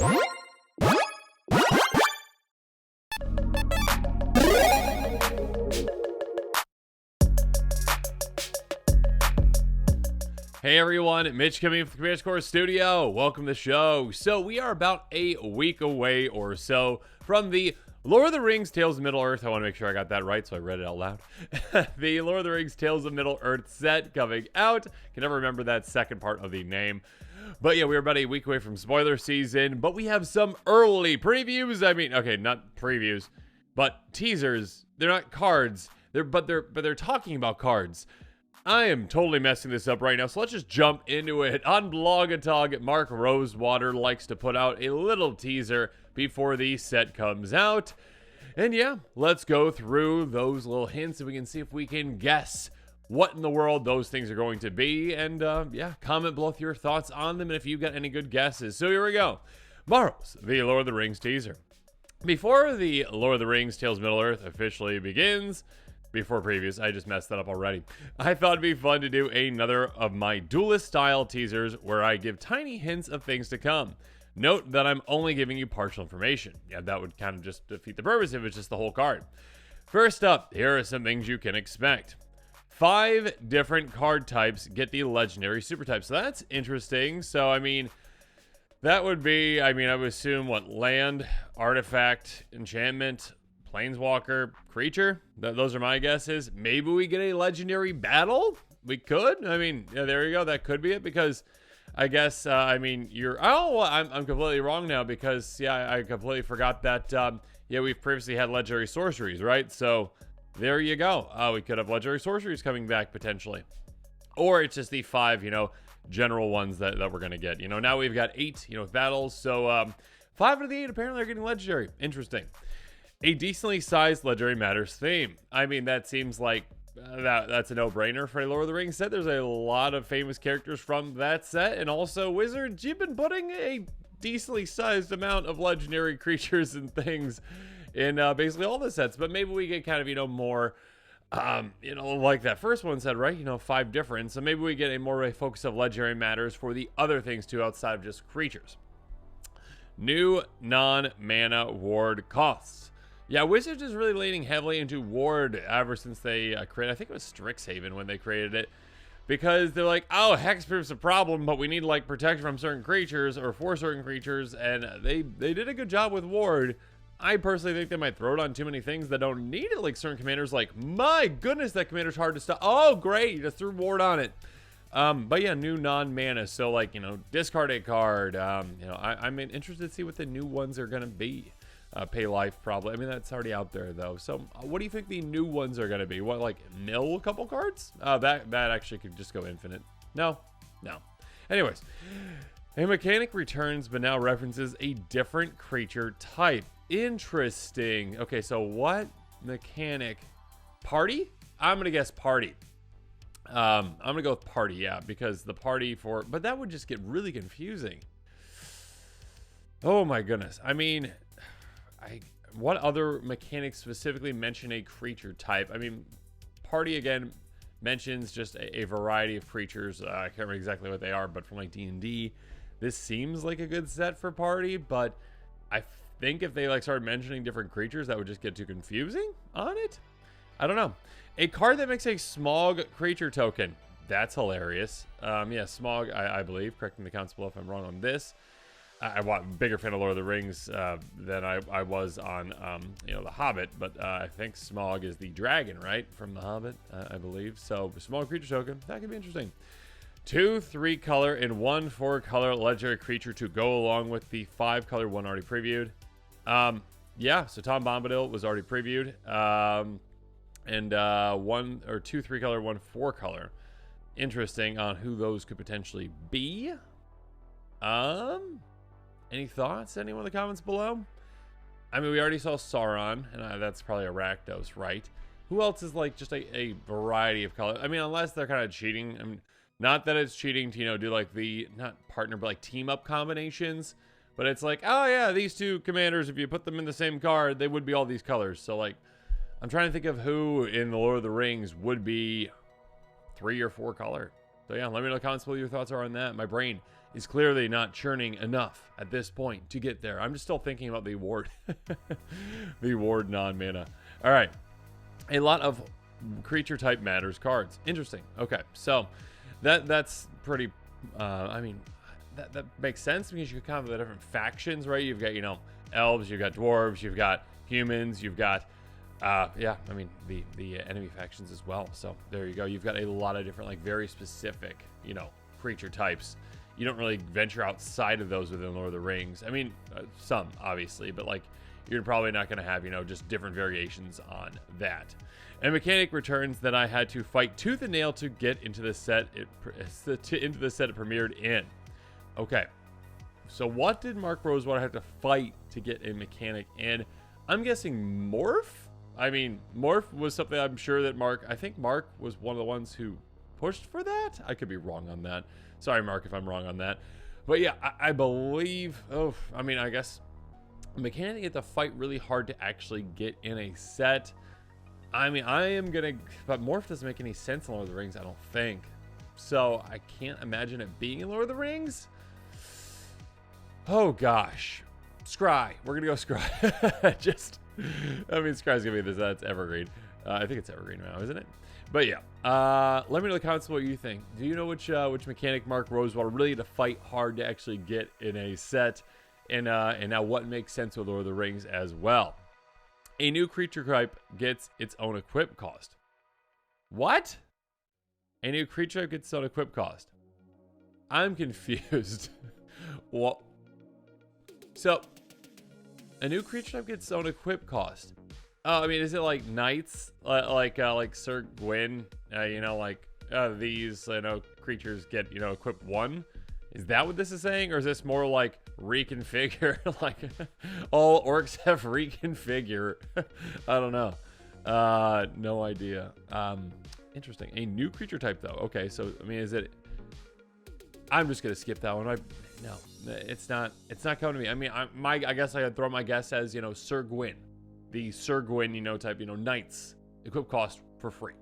Hey everyone, Mitch coming from the Command Core Studio. Welcome to the show. So we are about a week away or so from the Lord of the Rings Tales of Middle Earth. I want to make sure I got that right, so I read it out loud. The Lord of the Rings Tales of Middle Earth set coming out. Can never remember that second part of the name. But yeah, we're about a week away from spoiler season, but we have some early previews. I mean, okay, not previews, but teasers. They're not cards. They're talking about cards. I am totally messing this up right now, so let's just jump into it. On Blogatog, Mark Rosewater likes to put out a little teaser before the set comes out. And yeah, let's go through those little hints so we can see if we can guess what in the world those things are going to be. And yeah, comment below with your thoughts on them and if you've got any good guesses. So here we go. Tomorrow's the Lord of the Rings teaser. Before the Lord of the Rings Tales of Middle Earth officially begins, before previews, I just messed that up already. I thought it'd be fun to do another of my duelist style teasers where I give tiny hints of things to come. Note that I'm only giving you partial information. Yeah, that would kind of just defeat the purpose if it's just the whole card. First up, here are some things you can expect. 5 different card types get the legendary super type. So that's interesting. So, I mean, that would be, I would assume what? Land, artifact, enchantment, planeswalker, creature. Those are my guesses. Maybe we get a legendary battle. We could. I mean, yeah, there you go. That could be it because I guess, I'm completely wrong now because, yeah, I completely forgot that, yeah, we've previously had legendary sorceries, right? So there you go. We could have legendary sorceries coming back potentially. Or it's just the 5, general ones that we're going to get. Now we've got 8, battles. So 5 out of the 8 apparently are getting legendary. Interesting. A decently sized legendary matters theme. I mean, that seems like that's a no-brainer for a Lord of the Rings set. There's a lot of famous characters from that set, and also Wizards, you've been putting a decently sized amount of legendary creatures and things in basically all the sets. But maybe we get kind of more, like that first one said, right? 5 different. So maybe we get a more a focus of legendary matters for the other things too, outside of just creatures. New non-mana ward costs. Yeah, Wizards is really leaning heavily into ward ever since they created, I think it was Strixhaven when they created it, because they're like, oh, hexproof's a problem, but we need like protection from certain creatures or for certain creatures, and they did a good job with ward. I personally think they might throw it on too many things that don't need it, like certain commanders, like, my goodness, that commander's hard to stop. Oh, great, you just threw ward on it. But yeah, new non-mana, so like, discard a card. I'm interested to see what the new ones are going to be. Pay life probably. I mean, that's already out there though. So what do you think the new ones are going to be? What, like mill a couple cards? That actually could just go infinite. No. Anyways, a mechanic returns but now references a different creature type. Interesting. Okay, so what mechanic? Party? I'm going to guess party. I'm going to go with party, yeah, because the party but that would just get really confusing. Oh my goodness. I mean, what other mechanics specifically mention a creature type? I mean, party again mentions just a variety of creatures. I can't remember exactly what they are, but from like D&D, this seems like a good set for party. But I think if they like started mentioning different creatures, that would just get too confusing on it. I don't know. A card that makes a Smog creature token. That's hilarious. Yeah, Smog, I believe. Correcting the counts below if I'm wrong on this. I'm a bigger fan of Lord of the Rings than I was on, The Hobbit. But I think Smog is the dragon, right? From The Hobbit, I believe. So, Smog creature token. That could be interesting. 2 3-color and 1 4-color legendary creature to go along with the 5-color one already previewed. Yeah, so Tom Bombadil was already previewed. And 2 3-color, 1 4-color. Interesting on who those could potentially be. Any thoughts? Anyone in the comments below? I mean, we already saw Sauron, and that's probably a Rakdos, right? Who else is like just a variety of colors? I mean, unless they're kind of cheating. I mean, not that it's cheating to, do like the, not partner, but like team up combinations. But it's like, oh yeah, these 2 commanders, if you put them in the same card, they would be all these colors. So like, I'm trying to think of who in the Lord of the Rings would be 3 or 4 color. So yeah, let me know in the comments below what your thoughts are on that. My brain is clearly not churning enough at this point to get there. I'm just still thinking about the ward, the ward non-mana. All right, a lot of creature type matters cards. Interesting. Okay, so that's pretty. I mean, that makes sense because you kind of have the different factions, right? You've got elves, you've got dwarves, you've got humans, you've got yeah, I mean the enemy factions as well. So there you go. You've got a lot of different, like, very specific, creature types. You don't really venture outside of those within Lord of the Rings. I mean, some obviously, but like you're probably not going to have just different variations on that. A mechanic returns that I had to fight tooth and nail to get into the set. Into the set it premiered in. Okay, so what did Mark Rosewater have to fight to get a mechanic in? I'm guessing Morph. I mean, Morph was something I'm sure that I think Mark was one of the ones who pushed for that. I could be wrong on that. Sorry, Mark, if I'm wrong on that. But yeah, I believe. Oh, I mean, I guess a mechanic had to fight really hard to actually get in a set. I mean, but Morph doesn't make any sense in Lord of the Rings, I don't think. So I can't imagine it being in Lord of the Rings. Oh gosh, Scry. We're gonna go Scry. Scry's gonna be this. That's Evergreen. I think it's Evergreen now, isn't it? But yeah, let me know in the comments what you think. Do you know which mechanic Mark Rosewater really had to fight hard to actually get in a set, and now what makes sense with Lord of the Rings as well? A new creature type gets its own equip cost. What? A new creature type gets its own equip cost. I'm confused. What? So, a new creature type gets its own equip cost. Oh, I mean, is it like knights, like Sir Gwyn? These creatures get equip 1. Is that what this is saying, or is this more like reconfigure? Like all orcs have reconfigure. I don't know. No idea. Interesting. A new creature type though. Okay, so I mean, is it? I'm just gonna skip that one. No, it's not. It's not coming to me. I mean, I guess I would throw my guess as Sir Gwyn, the Sir Gwyn type knights equip cost for free.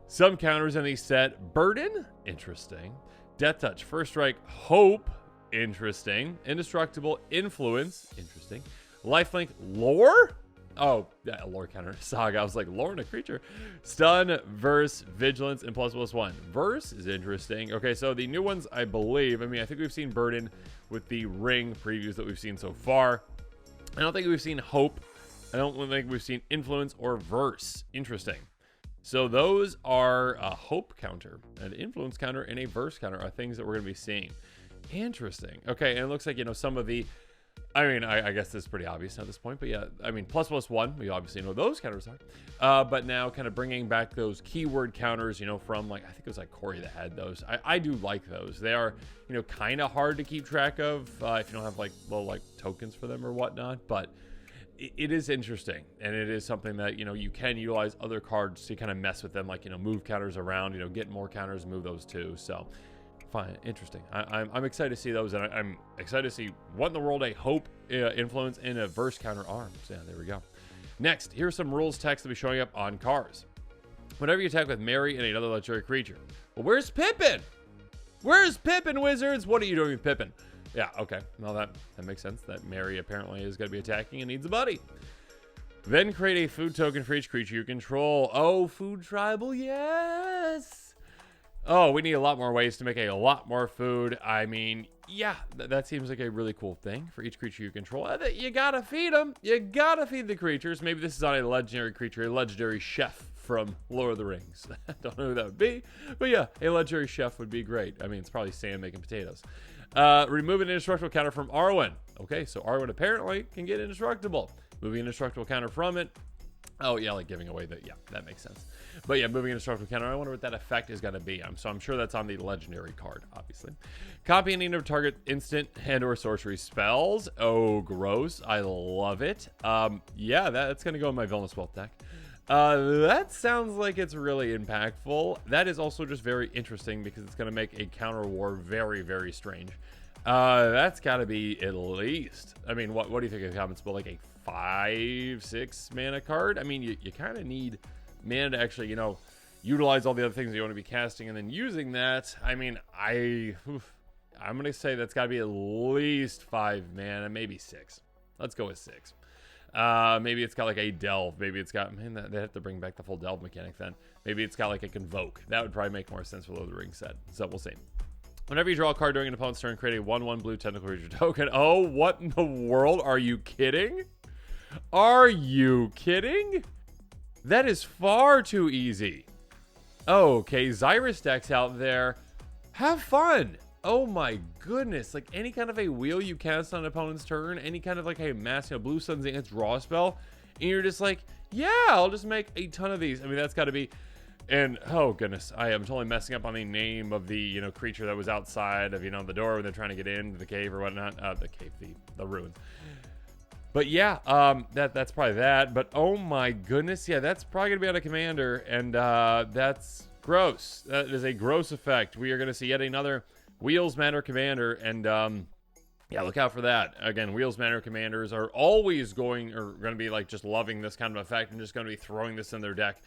Some counters in the set: Burden, interesting. Death Touch, First Strike, Hope, interesting. Indestructible, Influence, interesting. Lifelink, Lore? Oh, yeah, Lore counter. Saga, I was like, Lore and a creature. Stun, Verse, Vigilance, and ++1. Verse is interesting. Okay, so the new ones, I believe, I think we've seen Burden with the Ring previews that we've seen so far. I don't think we've seen Hope. I don't think we've seen Influence or Verse. Interesting. So those are a Hope counter, an Influence counter, and a Verse counter are things that we're going to be seeing. Interesting. Okay, and it looks like, some of the... I guess this is pretty obvious at this point, but yeah, ++1, we obviously know those counters are. But now kind of bringing back those keyword counters, from I think it was like Corey that had those. I do like those. They are, kind of hard to keep track of if you don't have little tokens for them or whatnot, but... It is interesting, and it is something that you can utilize other cards to kind of mess with them, move counters around, get more counters, move those too. So fine, interesting. I'm excited to see those, and I'm excited to see what in the world a Hope, Influence, and a Verse counter are. So yeah, there we go. Next, here's some rules text that will be showing up on cards. Whenever you attack with Mary and another legendary creature. Well, where's Pippin? Where's Pippin, Wizards? What are you doing with Pippin? Yeah, okay. Well, that makes sense. That Mary apparently is going to be attacking and needs a buddy. Then create a food token for each creature you control. Oh, food tribal, yes! Oh, we need a lot more ways to make a lot more food. I mean, yeah, that seems like a really cool thing for each creature you control. You gotta feed them. You gotta feed the creatures. Maybe this is on a legendary creature, a legendary chef from Lord of the Rings. I don't know who that would be, but yeah, a legendary chef would be great. I mean, it's probably Sam making potatoes. Remove an indestructible counter from Arwen. Okay, so Arwen apparently can get indestructible. Moving an indestructible counter from it. Oh, yeah, like giving away yeah, that makes sense. But yeah, moving an indestructible counter, I wonder what that effect is going to be. So I'm sure that's on the legendary card, obviously. Copy any of target instant and or sorcery spells. Oh, gross. I love it. Yeah, that's going to go in my Villainous Wealth deck. That sounds like it's really impactful. That is also just very interesting because it's going to make a counter war very, very strange. That's got to be at least, what do you think of the comments about a 5-6 mana card? You kind of need mana to actually, utilize all the other things you want to be casting and then using that. I I'm going to say that's got to be at least 5 mana, maybe 6. Let's go with 6. Maybe it's got like a delve. Maybe it's got, man, they have to bring back the full delve mechanic then. Maybe it's got like a convoke. That would probably make more sense for Lord of the Rings set. So we'll see. Whenever you draw a card during an opponent's turn, create a 1/1 blue tentacle creature token. Oh, what in the world? Are you kidding? Are you kidding? That is far too easy. Okay, Xyrus decks out there. Have fun. Oh my goodness. Like any kind of a wheel you cast on an opponent's turn, any kind of like a mass, Blue Sun's Dance draw spell, and you're just like, yeah, I'll just make a ton of these. I mean, that's got to be. And oh goodness, I am totally messing up on the name of the creature that was outside of the door when they're trying to get into the cave or whatnot. The cave, the ruins. But yeah, that's probably that. But oh my goodness, yeah, that's probably gonna be out of commander, and that's gross. That is a gross effect. We are gonna see yet another Wheels Matter commander, and yeah, look out for that. Again, Wheels Matter commanders are always gonna be like just loving this kind of effect and just gonna be throwing this in their deck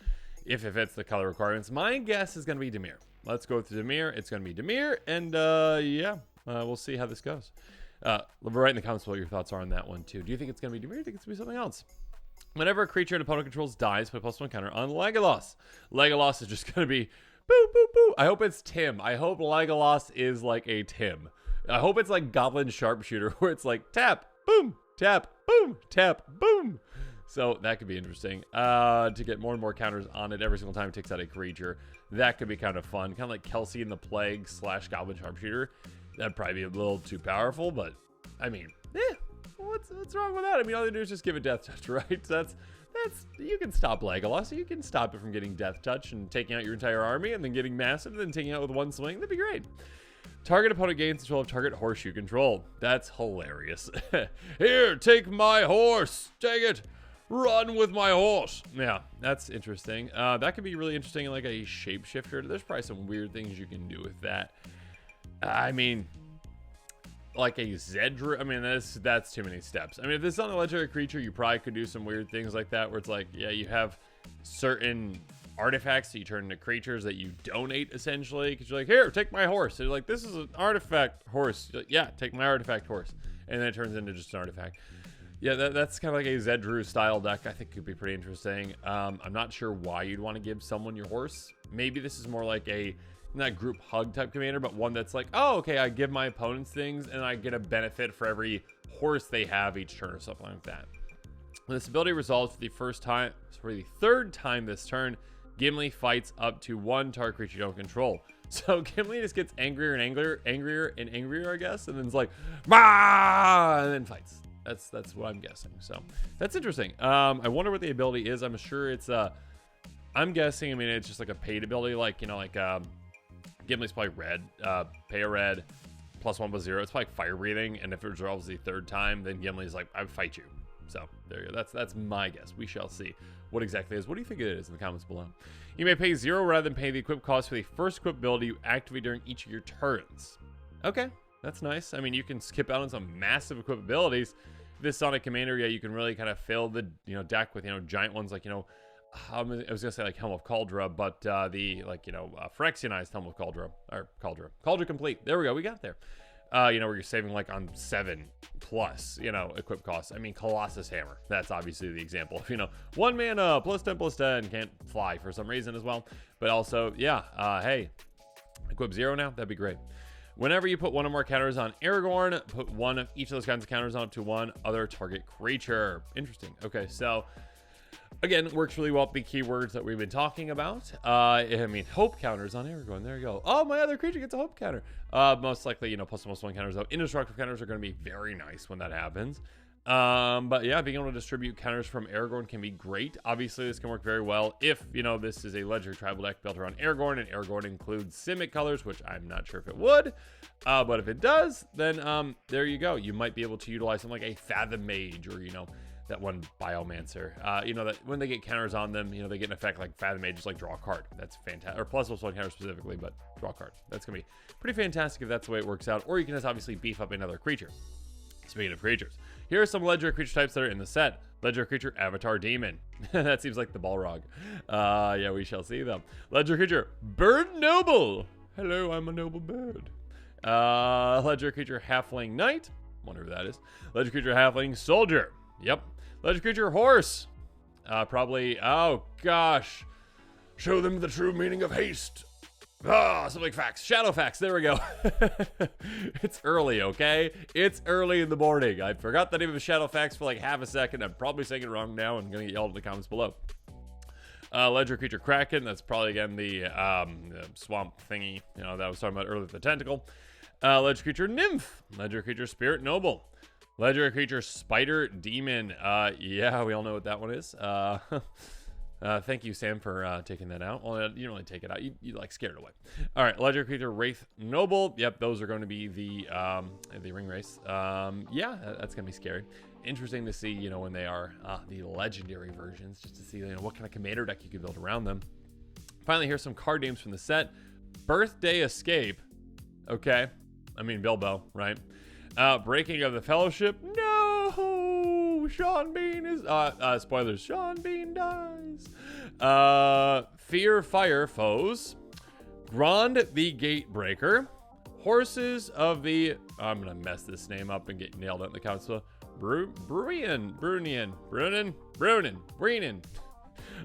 if it fits the color requirements. My guess is gonna be Dimir. Let's go with Dimir. It's gonna be Dimir, and yeah, we'll see how this goes. Write in the comments what your thoughts are on that one too. Do you think it's going to be Dimir? Do you think it's going to be something else? Whenever a creature an opponent controls dies, put +1 counter on Legolas. Legolas is just going to be boo, boo, boo. I hope it's Tim. I hope Legolas is like a Tim. I hope it's like Goblin Sharpshooter, where it's like tap, boom, tap, boom, tap, boom. So that could be interesting. To get more and more counters on it every single time it takes out a creature. That could be kind of fun. Kind of like Kelsey in the Plague / Goblin Sharpshooter. That'd probably be a little too powerful, but I mean, what's wrong with that? I mean, all they do is just give it Death Touch, right? That's you can stop Legolas. You can stop it from getting Death Touch and taking out your entire army, and then getting massive, and then taking out with one swing. That'd be great. Target opponent gains control of target horse you control. That's hilarious. Here, take my horse. Take it. Run with my horse. Yeah, that's interesting. That could be really interesting in like a shapeshifter. There's probably some weird things you can do with that. I mean, like a Zedra. I mean, that's too many steps. I mean, if this is on a legendary creature, you probably could do some weird things like that, where it's like, yeah, you have certain artifacts that you turn into creatures that you donate, essentially, because you're like, here, take my horse. And you're like, this is an artifact horse. Like, yeah, take my artifact horse. And then it turns into just an artifact. Yeah, that's kind of like a Zedru style deck. I think could be pretty interesting. I'm not sure why you'd want to give someone your horse. Maybe this is more like a not group hug type commander, but one that's like, oh, okay, I give my opponents things and I get a benefit for every horse they have each turn or something like that. When this ability resolves for the third time this turn, Gimli fights up to 1 target creature you don't control. So Gimli just gets angrier and angrier, I guess, and then it's like, bah! And then fights. That's what I'm guessing. So that's interesting. I wonder what the ability is. I'm sure it's I'm guessing, I mean, it's just like a paid ability, like, Gimli's probably red, pay a red, +1/+0. It's probably like fire breathing, and if it resolves the third time, then Gimli's like, I fight you. So there you go. That's my guess. We shall see what exactly it is. What do you think it is in the comments below? You may pay 0 rather than pay the equip cost for the first equip ability you activate during each of your turns. Okay, that's nice. I mean, you can skip out on some massive equip abilities. This Sonic Commander, yeah, you can really kind of fill the deck with giant ones like I was gonna say like Helm of Cauldra, but the Phyrexianized Helm of Cauldra, or Cauldra Complete. There we go, we got there. Where you're saving like on 7+ equip costs. I mean, Colossus Hammer. That's obviously the example. 1 mana +10/+10 can't fly for some reason as well. But also, yeah, hey, equip 0 now. That'd be great. Whenever you put 1 or more counters on Aragorn, put 1 of each of those kinds of counters on up to 1 other target creature. Interesting. Okay, so again, works really well with the keywords that we've been talking about. I mean, hope counters on Aragorn. There you go. Oh, my other creature gets a hope counter. Most likely, +1/+1 counters, though. Indestructible counters are going to be very nice when that happens. But yeah, being able to distribute counters from Aragorn can be great. Obviously, this can work very well if, this is a legendary tribal deck built around Aragorn, and Aragorn includes Simic colors, which I'm not sure if it would. But if it does, then there you go. You might be able to utilize something like a Fathom Mage, or, that one Biomancer. That when they get counters on them, they get an effect like Fathom Mage, just like draw a card. That's fantastic. Or +1 counter specifically, but draw a card. That's going to be pretty fantastic if that's the way it works out. Or you can just obviously beef up another creature. Speaking of creatures, here are some legendary creature types that are in the set. Legendary creature, Avatar Demon. That seems like the Balrog. Yeah, we shall see them. Legendary creature, Bird Noble. Hello, I'm a noble bird. Legendary creature Halfling Knight. Wonder who that is. Legendary creature Halfling Soldier. Yep. Legendary creature Horse. Probably, oh gosh. Show them the true meaning of haste. Something facts. Shadow facts. There we go. It's early, okay? It's early in the morning. I forgot the name of Shadow facts for like half a second. I'm probably saying it wrong now and gonna get yelled in the comments below. Legendary creature Kraken. That's probably again the swamp thingy. You know that I was talking about earlier. The tentacle. Legendary creature Nymph. Legendary creature Spirit Noble. Legendary creature Spider Demon. Yeah, we all know what that one is. Thank you, Sam, for taking that out. Well, you don't really take it out. You like scare it away. All right, legendary creature Wraith Noble. Yep, those are going to be the ring race. Yeah, that's gonna be scary. Interesting to see, you know, when they are the legendary versions, just to see, you know, what kind of commander deck you can build around them. Finally, here's some card names from the set. Birthday Escape. Okay, I mean Bilbo, right? Breaking of the Fellowship. No, Sean Bean is spoilers. Sean Bean dies. Fear Fire Foes. Grond the Gatebreaker. Horses of the, I'm gonna mess this name up and get nailed out in the comments. Brunin.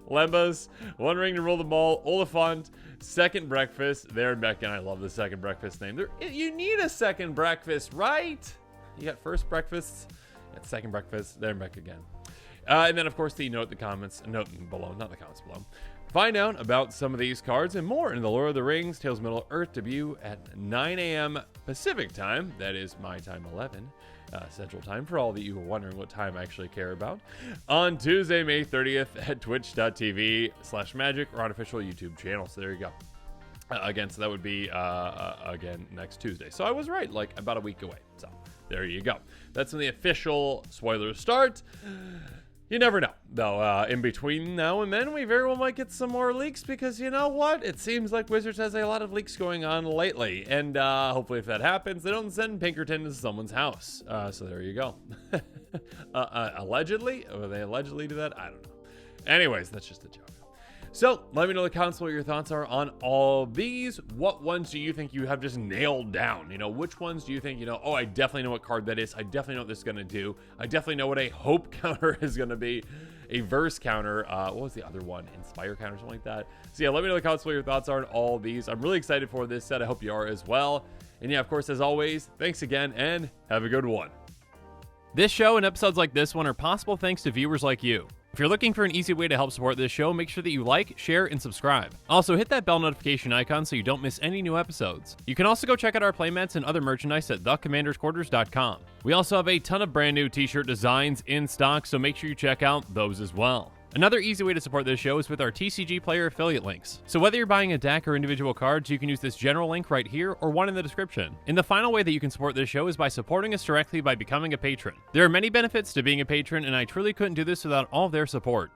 Lembas, One Ring to Rule them all. Oliphant, Second Breakfast. There, Beck, and I love the Second Breakfast name. You need a second breakfast, right? You got first breakfasts, you got second breakfast. There, Beck again. And then, of course, the note below, not the comments below. Find out about some of these cards and more in the Lord of the Rings Tales of Middle Earth debut at 9 a.m. Pacific time. That is my time, 11 Central time, for all that you were wondering what time I actually care about, on Tuesday, May 30th at twitch.tv/magic or on official YouTube channel. So there you go. Again, so that would be, again, next Tuesday. So I was right, like about a week away. So there you go. That's when the official spoilers start. You never know, though. In between now and then, we very well might get some more leaks because, you know what? It seems like Wizards has a lot of leaks going on lately. And hopefully if that happens, they don't send Pinkerton to someone's house. So there you go. Allegedly? Or they allegedly do that? I don't know. Anyways, that's just a joke. So let me know in the comments what your thoughts are on all these. What ones do you think you have just nailed down? You know, which ones do you think, you know, oh, I definitely know what card that is. I definitely know what this is going to do. I definitely know what a hope counter is going to be. A verse counter. What was the other one? Inspire counter, something like that. So yeah, let me know in the comments what your thoughts are on all these. I'm really excited for this set. I hope you are as well. And yeah, of course, as always, thanks again and have a good one. This show and episodes like this one are possible thanks to viewers like you. If you're looking for an easy way to help support this show, make sure that you like, share, and subscribe. Also, hit that bell notification icon so you don't miss any new episodes. You can also go check out our playmats and other merchandise at thecommandersquarters.com. We also have a ton of brand new t-shirt designs in stock, so make sure you check out those as well. Another easy way to support this show is with our TCG Player affiliate links. So whether you're buying a deck or individual cards, you can use this general link right here or one in the description. And the final way that you can support this show is by supporting us directly by becoming a patron. There are many benefits to being a patron, and I truly couldn't do this without all of their support.